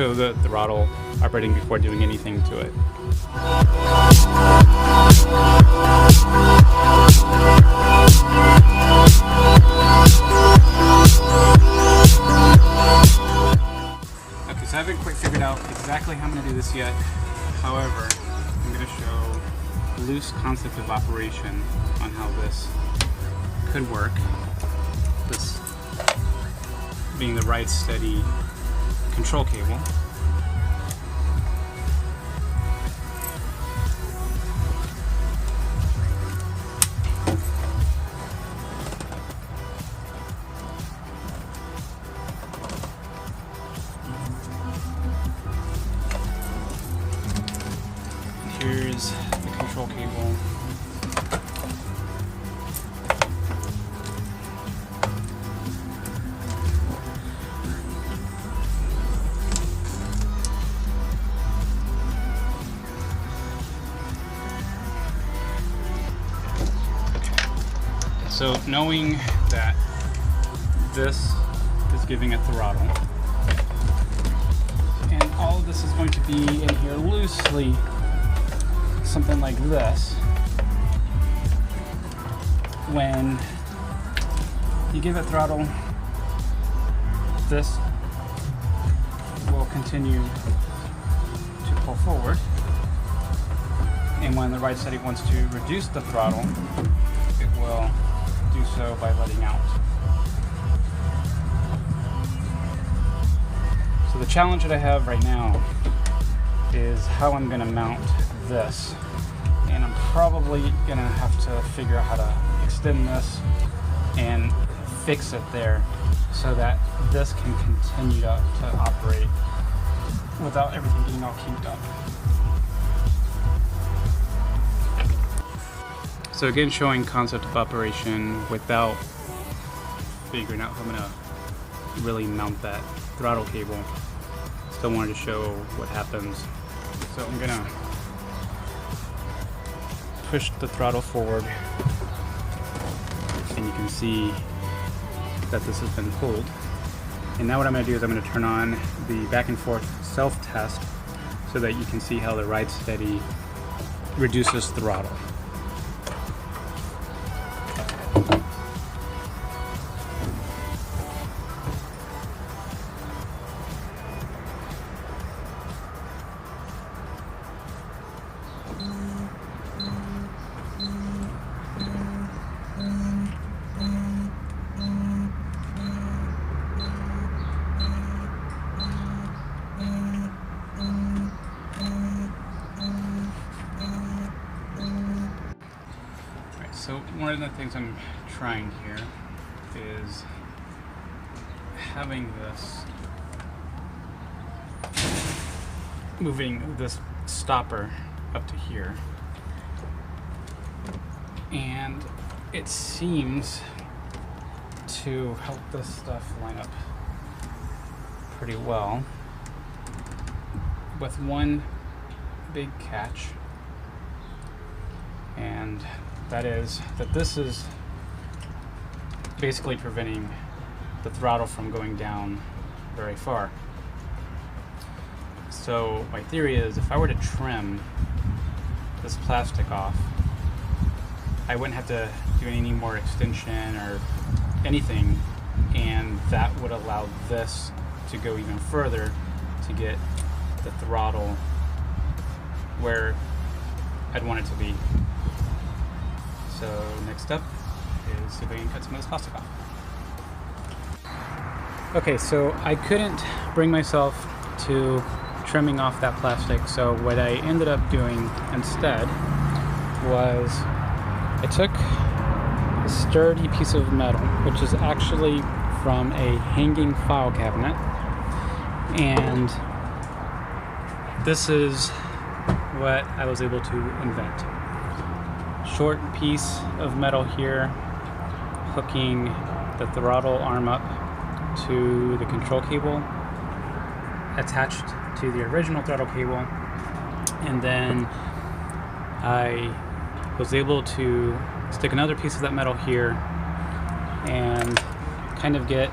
show the throttle operating before doing anything to it. Okay, so I haven't quite figured out exactly how I'm going to do this yet. However, I'm going to show a loose concept of operation on how this could work. This being the Ridesteady control cable. Here's the control cable. So knowing that this is giving a throttle, and all of this is going to be in here loosely, something like this. When you give it throttle, this will continue to pull forward, and when the Ridesteady wants to reduce the throttle, it will do so by letting out. So the challenge that I have right now is how I'm going to mount this, and I'm probably going to have to figure out how to extend this and fix it there so that this can continue to operate without everything getting all kinked up. So again, showing concept of operation without figuring out how I'm going to really mount that throttle cable. Still wanted to show what happens. So I'm going to push the throttle forward, and you can see that this has been pulled. And now what I'm going to do is I'm going to turn on the back and forth self-test so that you can see how the Ridesteady reduces throttle. So one of the things I'm trying here is having this, moving this stopper up to here, and it seems to help this stuff line up pretty well, with one big catch, and that is that this is basically preventing the throttle from going down very far. So my theory is if I were to trim this plastic off, I wouldn't have to do any more extension or anything, and that would allow this to go even further to get the throttle where I'd want it to be. So next up is see if I can cut some of this plastic off. Okay, so I couldn't bring myself to trimming off that plastic, so what I ended up doing instead was I took a sturdy piece of metal, which is actually from a hanging file cabinet, and this is what I was able to invent. Short piece of metal here, hooking the throttle arm up to the control cable, attached to the original throttle cable, and then I was able to stick another piece of that metal here and kind of get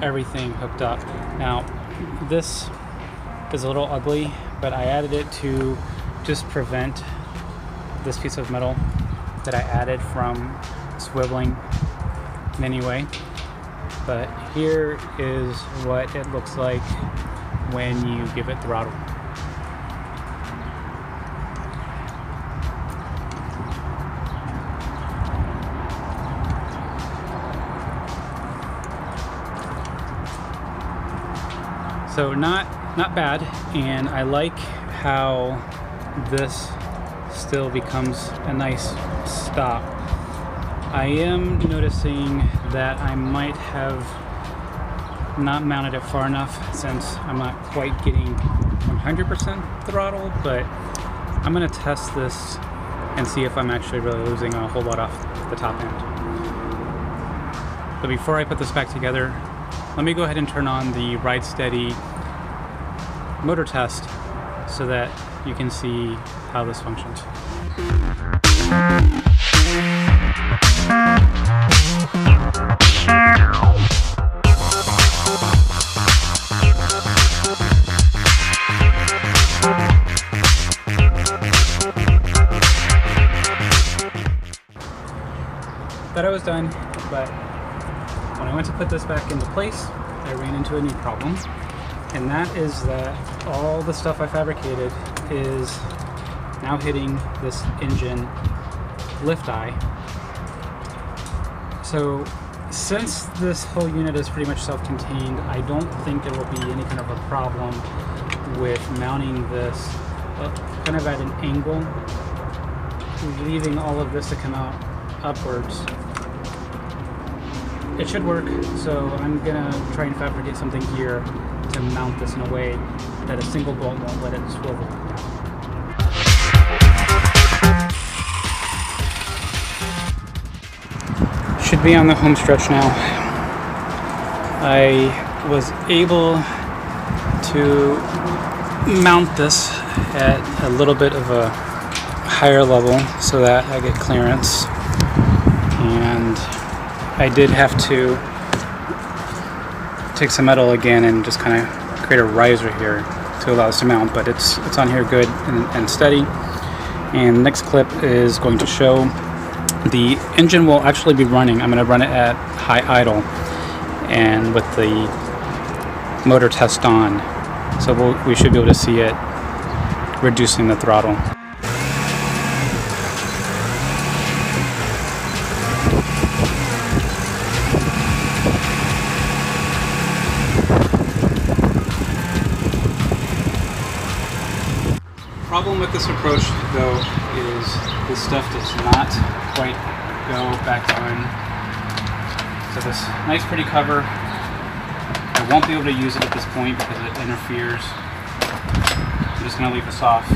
everything hooked up. Now, this is a little ugly, but I added it to just prevent this piece of metal that I added from swiveling in any way. But here is what it looks like when you give it throttle. So not bad, and I like how this still becomes a nice stop. I am noticing that I might have not mounted it far enough since I'm not quite getting 100% throttle, but I'm going to test this and see if I'm actually really losing a whole lot off the top end. But before I put this back together, let me go ahead and turn on the Ridesteady motor test so that you can see how this functions. Thought I was done, but when I went to put this back into place, I ran into a new problem, and that is that all the stuff I fabricated is now hitting this engine lift eye. So since this whole unit is pretty much self-contained, I don't think there will be any kind of a problem with mounting this kind of at an angle, leaving all of this to come out upwards. It should work, so I'm gonna try and fabricate something here to mount this in a way that a single bolt won't let it swivel down. Should be on the home stretch now. I was able to mount this at a little bit of a higher level so that I get clearance, and I did have to take some metal again and just kind of create a riser here to allow us to mount, but it's on here good and steady. And next clip is going to show the engine will actually be running. I'm going to run it at high idle and with the motor test on, so we should be able to see it reducing the throttle. Problem with this approach though is this stuff does not quite go back on. So this nice pretty cover, I won't be able to use it at this point because it interferes. I'm just going to leave this off.